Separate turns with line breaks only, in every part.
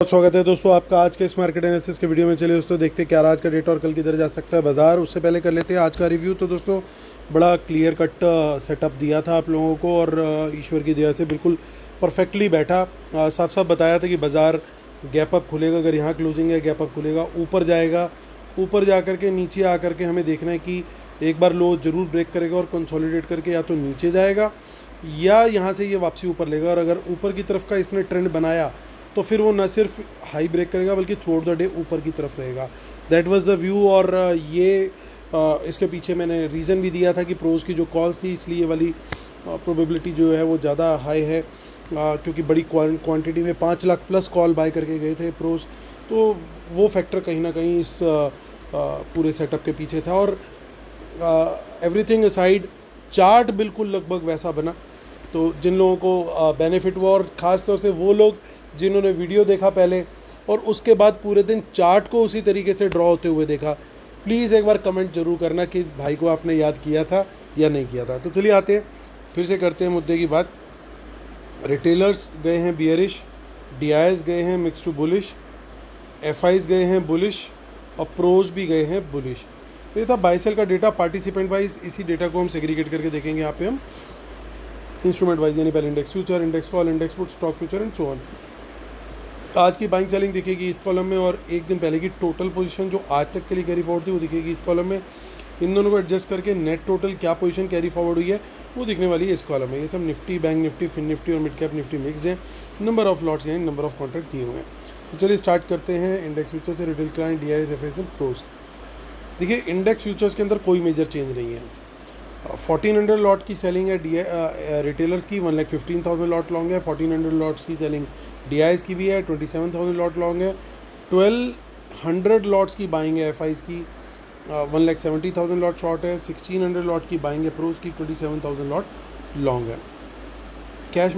बहुत स्वागत है दोस्तों आपका आज के इस मार्केट एनालिसिस के वीडियो में। चलिए दोस्तों देखते हैं क्या आज का डेटा और कल किधर जा सकता है बाजार। उससे पहले कर लेते हैं आज का रिव्यू। तो दोस्तों बड़ा क्लियर कट सेटअप दिया था आप लोगों को और ईश्वर की दया से बिल्कुल परफेक्टली बैठा। साफ साफ बताया था कि बाज़ार गैप अप खुलेगा, अगर यहाँ क्लोजिंग है गैप अप खुलेगा, ऊपर जाएगा, ऊपर जा कर के नीचे आ कर के हमें देखना है कि एक बार लो ज़रूर ब्रेक करेगा और कंसोलिडेट करके या तो नीचे जाएगा या यहाँ से ये वापसी ऊपर लेगा। और अगर ऊपर की तरफ का इसने ट्रेंड बनाया तो फिर वो न सिर्फ हाई ब्रेक करेगा बल्कि थ्रू द डे ऊपर की तरफ रहेगा। That was the view. और ये इसके पीछे मैंने रीज़न भी दिया था कि प्रोज की जो कॉल्स थी इसलिए वाली प्रोबेबिलिटी जो है वो ज़्यादा हाई है, क्योंकि बड़ी क्वांटिटी में 5 लाख प्लस कॉल बाय करके गए थे प्रोज। तो वो फैक्टर कहीं ना कहीं इस पूरे सेटअप के पीछे था। और एवरीथिंग असाइड चार्ट बिल्कुल लगभग वैसा बना। तो जिन लोगों को बेनिफिट हुआ और ख़ास तौर से वो लोग जिन्होंने वीडियो देखा पहले और उसके बाद पूरे दिन चार्ट को उसी तरीके से ड्रॉ होते हुए देखा, प्लीज़ एक बार कमेंट जरूर करना कि भाई को आपने याद किया था या नहीं किया था। तो चलिए आते हैं फिर से करते हैं मुद्दे की बात। रिटेलर्स गए हैं बियरिश, डीआईएस गए हैं मिक्स टू बुलिश, एफआईज गए हैं बुलिश और प्रोज भी गए हैं बुलिश। तो ये था बाय सेल का डेटा पार्टिसिपेंट वाइज। इसी डेटा को हम सेग्रीगेट करके देखेंगे यहाँ पे हम इंस्ट्रूमेंट वाइज, यानी पहले index future, index call, index put, stock future and so on. आज की बाइंग सेलिंग दिखेगी इस कॉलम में और एक दिन पहले की टोटल पोजीशन जो आज तक के लिए कैरी फॉरवर्ड थी वो दिखेगी इस कॉलम में। इन दोनों को एडजस्ट करके नेट टोटल क्या पोजीशन कैरी फॉरवर्ड हुई है वो दिखने वाली है इस कॉलम में। ये सब Nifty, bank Nifty, fin Nifty और मिड कैप निफ्टी मिक्स हैं। नंबर ऑफ लॉट्स यानी नंबर ऑफ कॉन्ट्रैक्ट दिए हुए हैं। तो चलिए स्टार्ट करते हैं इंडेक्स फ्यूचर से। Retail client, DIs, FIs, pros. देखिए इंडेक्स फ्यूचर्स के अंदर कोई मेजर चेंज नहीं है। 1400 लॉट की सेलिंग है रिटेलर्स की, 1,15,000 लॉट लॉन्ग है। 1400 लॉट्स की सेलिंग डीआईएस की भी है, 27,000 लॉट लॉन्ग है। 1200 लॉट्स की बाइंग है एफआईस की, 1,70,000 लॉट शॉर्ट है। 1600 लॉट की बाइंग है प्रोज की, 27,000 लॉट लॉन्ग है। कैश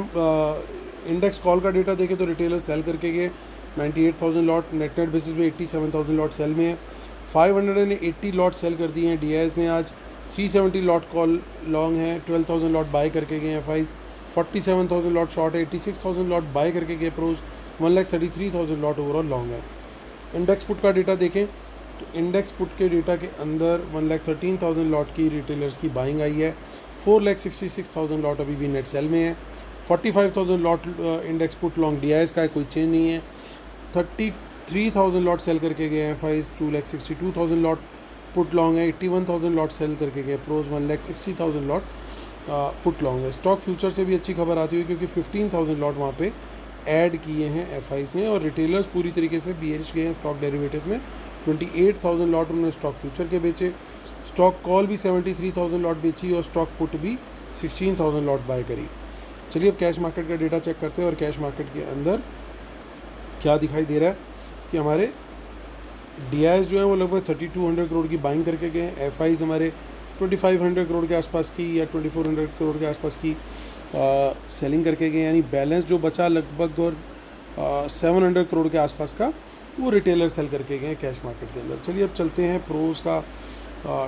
इंडेक्स कॉल का डेटा देखें तो रिटेलर सेल करके गए 98,000 लॉट, नेट बेसिस पे 87,000 लॉट सेल में है। 580 लॉट सेल कर दिए हैं डीआईएस ने आज। 370 लॉट कॉल लॉन्ग है, 12,000 लॉट बाय करके गए एफआईस। 47,000 लॉट शॉर्ट है, 86,000 लॉट बाय करके गए प्रोज। 1,33,000 लॉट ओवरऑल लॉन्ग है। इंडेक्स पुट का डेटा देखें तो इंडेक्स पुट के डेटा के अंदर 1,13,000 लॉट की रिटेलर्स की बाइंग आई है। 4,66,000 लॉट अभी भी नेट सेल में है। 45,000 lot index put long DIIs का है, कोई चेंज नहीं है। 33,000 लॉट सेल करके गए एफआईस। 2,62,000 लॉट पुट लॉन्ग है। 81,000 लॉट सेल करके गए प्रोज। 1,60,000 लॉट पुट लॉन्ग है। स्टॉक फ्यूचर से भी अच्छी खबर आती हुई क्योंकि 15,000 लॉट वहाँ पे ऐड किए हैं एफआईस ने। और रिटेलर्स पूरी तरीके से बियरिश गए हैं स्टॉक डेरिवेटिव में। 28,000 लॉट उन्होंने स्टॉक फ्यूचर के बेचे। स्टॉक कॉल भी 73,000 लॉट बेची और स्टॉक पुट भी 16,000 लॉट बाय करी। चलिए अब कैश मार्केट का डेटा चेक करते हैं और कैश मार्केट के अंदर क्या दिखाई दे रहा है कि हमारे डीआईएस जो है वो लगभग 3,200 करोड़ की बाइंग करके गए। एफआईज हमारे 2,500 करोड़ के आसपास की या 2,400 करोड़ के आसपास की सेलिंग करके गए, यानी बैलेंस जो बचा लगभग और 700 करोड़ के आसपास का वो रिटेलर सेल करके गए कैश मार्केट के अंदर। चलिए अब चलते हैं प्रोज का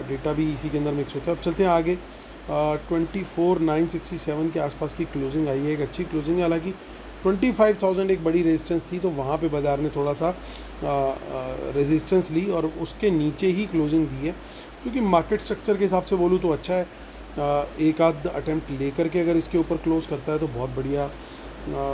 डेटा भी इसी के अंदर मिक्स होता है। अब चलते हैं आगे। 24,967 के आसपास की क्लोजिंग आई है, एक अच्छी क्लोजिंग है। हालांकि 25,000 एक बड़ी रेजिस्टेंस थी तो वहाँ पे बाज़ार ने थोड़ा सा रेजिस्टेंस ली और उसके नीचे ही क्लोजिंग दी है। क्योंकि मार्केट स्ट्रक्चर के हिसाब से बोलूँ तो अच्छा है। एक आध अटैम्प्ट लेकर के अगर इसके ऊपर क्लोज करता है तो बहुत बढ़िया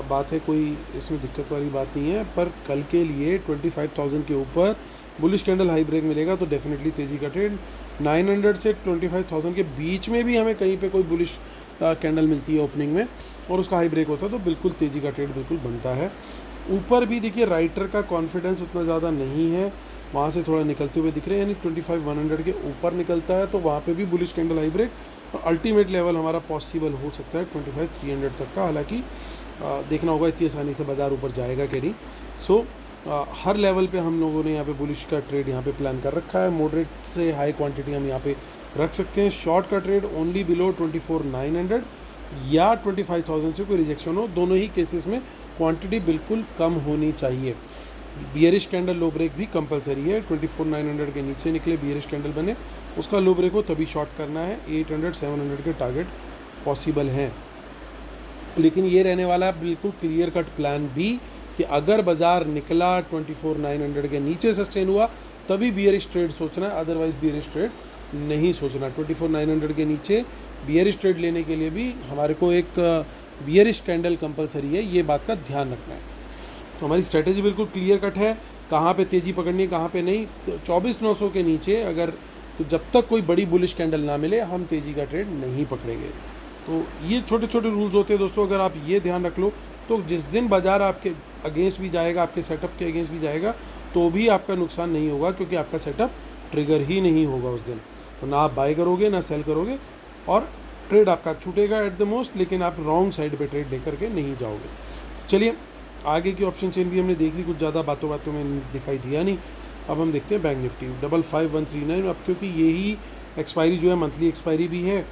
बात है, कोई इसमें दिक्कत वाली बात नहीं है। पर कल के लिए 25,000 के ऊपर बुलिश कैंडल हाई ब्रेक मिलेगा तो डेफिनेटली तेज़ी का ट्रेड। 900 से 25,000 के बीच में भी हमें कहीं पे कोई बुलिश कैंडल मिलती है ओपनिंग में और उसका हाई ब्रेक होता है तो बिल्कुल तेज़ी का ट्रेड बिल्कुल बनता है। ऊपर भी देखिए राइटर का कॉन्फिडेंस उतना ज़्यादा नहीं है, वहाँ से थोड़ा निकलते हुए दिख रहे हैं, यानी 25,100 के ऊपर निकलता है तो वहाँ पे भी बुलिश कैंडल हाई ब्रेक और अल्टीमेट लेवल हमारा पॉसिबल हो सकता है 25,300 तक का। हालांकि देखना होगा इतनी आसानी से बाज़ार ऊपर जाएगा कि नहीं। सो हर लेवल पे हम लोगों ने यहाँ पे बुलिश का ट्रेड यहाँ पे प्लान कर रखा है। मॉडरेट से हाई क्वांटिटी हम यहाँ पे रख सकते हैं। शॉर्ट का ट्रेड ओनली बिलो 24,900 या 25,000 से कोई रिजेक्शन हो, दोनों ही केसेस में क्वांटिटी बिल्कुल कम होनी चाहिए। बियरिश कैंडल लो ब्रेक भी कंपलसरी है। 24,900 के नीचे निकले बियरिश कैंडल बने, उसका लो ब्रेक हो तभी शॉर्ट करना है। 800 700 के टारगेट पॉसिबल हैं। लेकिन ये रहने वाला बिल्कुल क्लियर कट प्लान भी कि अगर बाज़ार निकला 24,900 के नीचे सस्टेन हुआ तभी बियरिश ट्रेड सोचना है, अदरवाइज बियरिश ट्रेड नहीं सोचना। 24,900 के नीचे बियरिश ट्रेड लेने के लिए भी हमारे को एक बियरिश कैंडल कंपलसरी है, ये बात का ध्यान रखना है। तो हमारी स्ट्रेटेजी बिल्कुल क्लियर कट है, कहाँ पे तेज़ी पकड़नी है कहाँ पे नहीं। तो 24,900 के नीचे अगर तो जब तक कोई बड़ी बुलिश कैंडल ना मिले हम तेज़ी का ट्रेड नहीं पकड़ेंगे। तो ये छोटे छोटे रूल्स होते हैं दोस्तों, अगर आप ये ध्यान रख लो तो जिस दिन बाज़ार आपके अगेंस्ट भी जाएगा, आपके सेटअप के अगेंस्ट भी जाएगा, तो भी आपका नुकसान नहीं होगा, क्योंकि आपका सेटअप ट्रिगर ही नहीं होगा उस दिन। तो ना आप बाय करोगे ना सेल करोगे, और ट्रेड आपका छूटेगा एट द मोस्ट, लेकिन आप रॉन्ग साइड पे ट्रेड लेकर के नहीं जाओगे। चलिए आगे की ऑप्शन चेन भी हमने देख ली, कुछ ज़्यादा बातों में दिखाई दिया नहीं। अब हम देखते हैं बैंक निफ्टी 55,139। अब क्योंकि यही एक्सपायरी जो है मंथली एक्सपायरी भी है,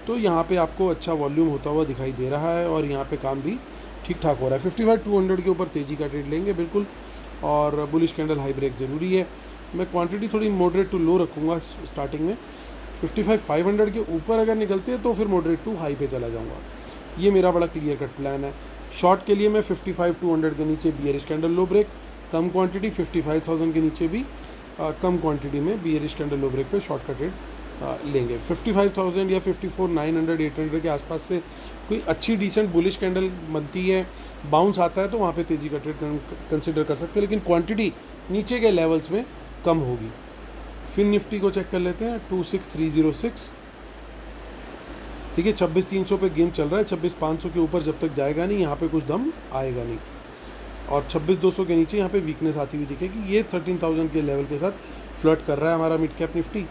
तो यहाँ पे आपको अच्छा वॉल्यूम होता हुआ दिखाई दे रहा है और यहाँ पे काम भी ठीक ठाक हो रहा है। 55,200 के ऊपर तेज़ी का ट्रेड लेंगे बिल्कुल, और बुलिश कैंडल हाई ब्रेक ज़रूरी है। मैं क्वांटिटी थोड़ी मॉडरेट टू लो रखूँगा स्टार्टिंग में। 55,500 के ऊपर अगर निकलते हैं तो फिर मॉडरेट टू हाई पे चला जाऊँगा। ये मेरा बड़ा क्लियर कट प्लान है। शॉर्ट के लिए मैं 55,200 के नीचे बियरिश कैंडल लो ब्रेक, कम क्वांटिटी 55,000 के नीचे भी कम क्वांटिटी में बियरिश कैंडल लो ब्रेक पे शॉर्ट का ट्रेड लेंगे। 55,000 या 54,900 800 के आसपास से कोई अच्छी डिसेंट बुलिश कैंडल बनती है, बाउंस आता है, तो वहाँ पे तेज़ी का ट्रेड कंसिडर कर सकते हैं, लेकिन क्वांटिटी नीचे के लेवल्स में कम होगी। फिर निफ्टी को चेक कर लेते हैं 26,306। ठीक है, 26,300 पे गेम चल रहा है। 26,500 के ऊपर जब तक जाएगा नहीं, यहाँ पे कुछ दम आएगा नहीं, और 26,200 के नीचे यहाँ पे वीकनेस आती हुई दिखेगी। ये 13,000 के लेवल के साथ फ्लर्ट कर रहा है हमारा मिड कैप निफ्टी।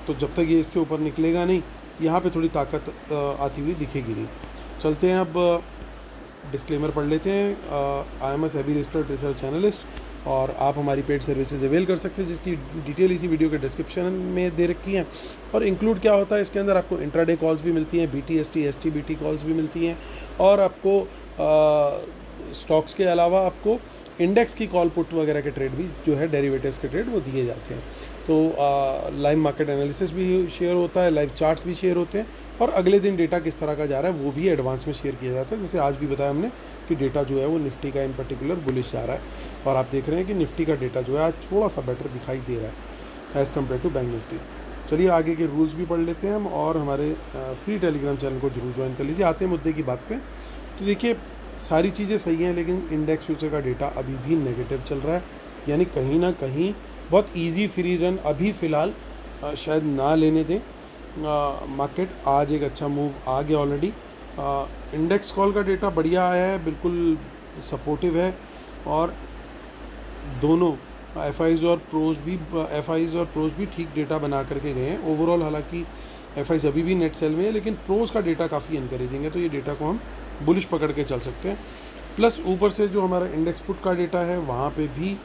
तो जब तक ये इसके ऊपर निकलेगा नहीं, यहाँ पे थोड़ी ताकत आती हुई दिखेगी नहीं। चलते हैं, अब डिस्क्लेमर पढ़ लेते हैं। I am a SEBI registered research analyst, और आप हमारी पेड सर्विसेज अवेल कर सकते हैं, जिसकी डिटेल इसी वीडियो के डिस्क्रिप्शन में दे रखी है। और इंक्लूड क्या होता है इसके अंदर, आपको इंट्राडे कॉल्स भी मिलती हैं, BTST STBT कॉल्स भी मिलती हैं, और आपको स्टॉक्स के अलावा आपको इंडेक्स की कॉल पुट वगैरह के ट्रेड भी जो है, डेरिवेटिव्स के ट्रेड वो दिए जाते हैं। तो लाइव मार्केट एनालिसिस भी शेयर होता है, लाइव चार्ट्स भी शेयर होते हैं, और अगले दिन डेटा किस तरह का जा रहा है वो भी एडवांस में शेयर किया जाता है। जैसे आज भी बताया हमने कि डेटा जो है वो निफ्टी का इन पर्टिकुलर बुलिश जा रहा है, और आप देख रहे हैं कि निफ्टी का डेटा जो है आज थोड़ा सा बेटर दिखाई दे रहा है as compare to bank Nifty. चलिए आगे के रूल्स भी पढ़ लेते हैं हम, और हमारे फ्री टेलीग्राम चैनल को जरूर ज्वाइन कर लीजिए। आते हैं मुद्दे की बात पे। तो देखिए सारी चीज़ें सही हैं, लेकिन इंडेक्स फ्यूचर का डेटा अभी भी नेगेटिव चल रहा है, यानी कहीं ना कहीं बहुत इजी फ्री रन अभी फ़िलहाल शायद ना लेने दें मार्केट। आज एक अच्छा मूव आ गया ऑलरेडी। इंडेक्स कॉल का डेटा बढ़िया आया है, बिल्कुल सपोर्टिव है, और दोनों FIs और प्रोज भी ठीक डेटा बना करके गए हैं ओवरऑल। हालांकि FIs अभी भी नेट सेल में है, लेकिन प्रोज का डेटा काफ़ी इनकरेजिंग है, तो ये डेटा को हम बुलिश पकड़ के चल सकते हैं। प्लस ऊपर से जो हमारा इंडेक्स पुट का डेटा है वहाँ पे भी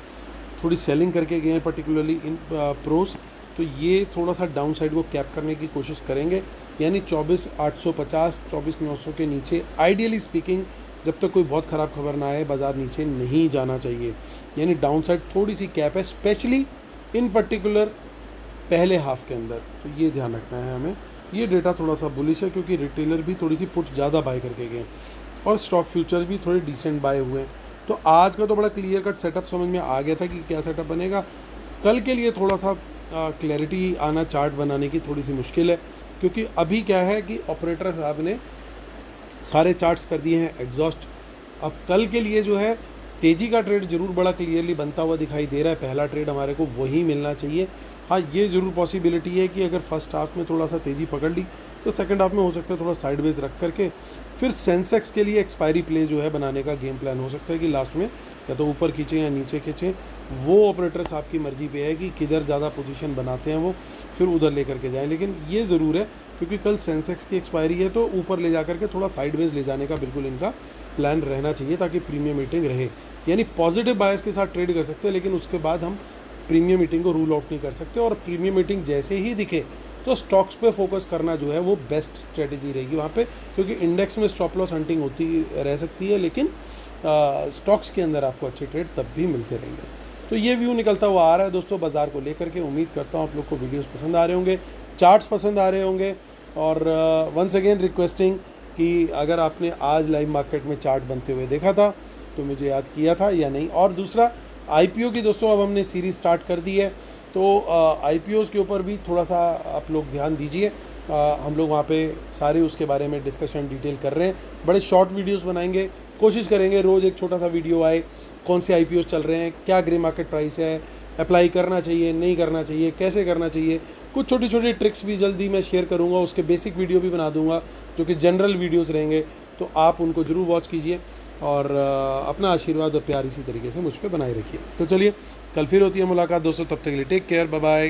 थोड़ी सेलिंग करके गए हैं, पर्टिकुलरली इन प्रोज, तो ये थोड़ा सा डाउन साइड को कैप करने की कोशिश करेंगे, यानी 24,850 24,900 के नीचे आइडियली स्पीकिंग जब तक कोई बहुत ख़राब खबर ना आए बाज़ार नीचे नहीं जाना चाहिए, यानी डाउन साइड थोड़ी सी कैप है, स्पेशली इन पर्टिकुलर पहले हाफ के अंदर। तो ये ध्यान रखना है हमें। ये डेटा थोड़ा सा बुलिश है, क्योंकि रिटेलर भी थोड़ी सी पुट ज़्यादा बाय करके गए, और स्टॉक फ्यूचर्स भी थोड़े डिसेंट बाय हुए हैं। तो आज का तो बड़ा क्लियर कट सेटअप समझ में आ गया था कि क्या सेटअप बनेगा। कल के लिए थोड़ा सा क्लैरिटी आना चार्ट बनाने की थोड़ी सी मुश्किल है, क्योंकि अभी क्या है कि ऑपरेटर साहब ने सारे चार्ट्स कर दिए हैं एग्जॉस्ट। अब कल के लिए जो है तेज़ी का ट्रेड ज़रूर बड़ा क्लियरली बनता हुआ दिखाई दे रहा है। पहला ट्रेड हमारे को वही मिलना चाहिए। हाँ, ये ज़रूर पॉसिबिलिटी है कि अगर फर्स्ट हाफ में थोड़ा सा तेज़ी पकड़ ली तो सेकंड हाफ में हो सकता है थोड़ा साइडवेज रख करके फिर सेंसेक्स के लिए एक्सपायरी प्ले जो है बनाने का गेम प्लान हो सकता है कि लास्ट में या तो ऊपर खींचें या नीचे खींचें। वो ऑपरेटर साहब की मर्जी पे है कि किधर ज़्यादा पोजीशन बनाते हैं वो फिर उधर लेकर के जाएं। लेकिन ये ज़रूर है क्योंकि कल सेंसेक्स की एक्सपायरी है तो ऊपर ले जा करके थोड़ा साइडवेज ले जाने का बिल्कुल इनका प्लान रहना चाहिए ताकि प्रीमियम मीटिंग रहे। यानी पॉजिटिव बायस के साथ ट्रेड कर सकते हैं, लेकिन उसके बाद हम प्रीमियम मीटिंग को रूल आउट नहीं कर सकते। और प्रीमियम मीटिंग जैसे ही दिखे तो स्टॉक्स पे फोकस करना जो है वो बेस्ट स्ट्रेटेजी रहेगी वहाँ पे, क्योंकि इंडेक्स में स्टॉप लॉस हंटिंग होती रह सकती है, लेकिन स्टॉक्स के अंदर आपको अच्छे ट्रेड तब भी मिलते रहेंगे। तो ये व्यू निकलता हुआ आ रहा है दोस्तों बाज़ार को लेकर के। उम्मीद करता हूँ आप लोग को वीडियोस पसंद आ रहे होंगे, चार्ट्स पसंद आ रहे होंगे। और वंस अगेन रिक्वेस्टिंग कि अगर आपने आज लाइव मार्केट में चार्ट बनते हुए देखा था तो मुझे याद किया था या नहीं। और दूसरा IPO की दोस्तों अब हमने सीरीज़ स्टार्ट कर दी है, तो IPOs के ऊपर भी थोड़ा सा आप लोग ध्यान दीजिए। हम लोग वहाँ पे सारे उसके बारे में डिस्कशन डिटेल कर रहे हैं। बड़े शॉर्ट वीडियोस बनाएंगे, कोशिश करेंगे रोज़ एक छोटा सा वीडियो आए, कौन से IPOs चल रहे हैं, क्या ग्रे मार्केट प्राइस है, अप्लाई करना चाहिए नहीं करना चाहिए, कैसे करना चाहिए। कुछ छोटी छोटी ट्रिक्स भी जल्दी मैं शेयर करूँगा, उसके बेसिक वीडियो भी बना दूँगा जो कि जनरल वीडियोज़ रहेंगे, तो आप उनको ज़रूर वॉच कीजिए और अपना आशीर्वाद और प्यार इसी तरीके से मुझ पर बनाए रखिए। तो चलिए, कल फिर होती है मुलाकात दोस्तों, तब तक के लिए टेक केयर, बाय बाय।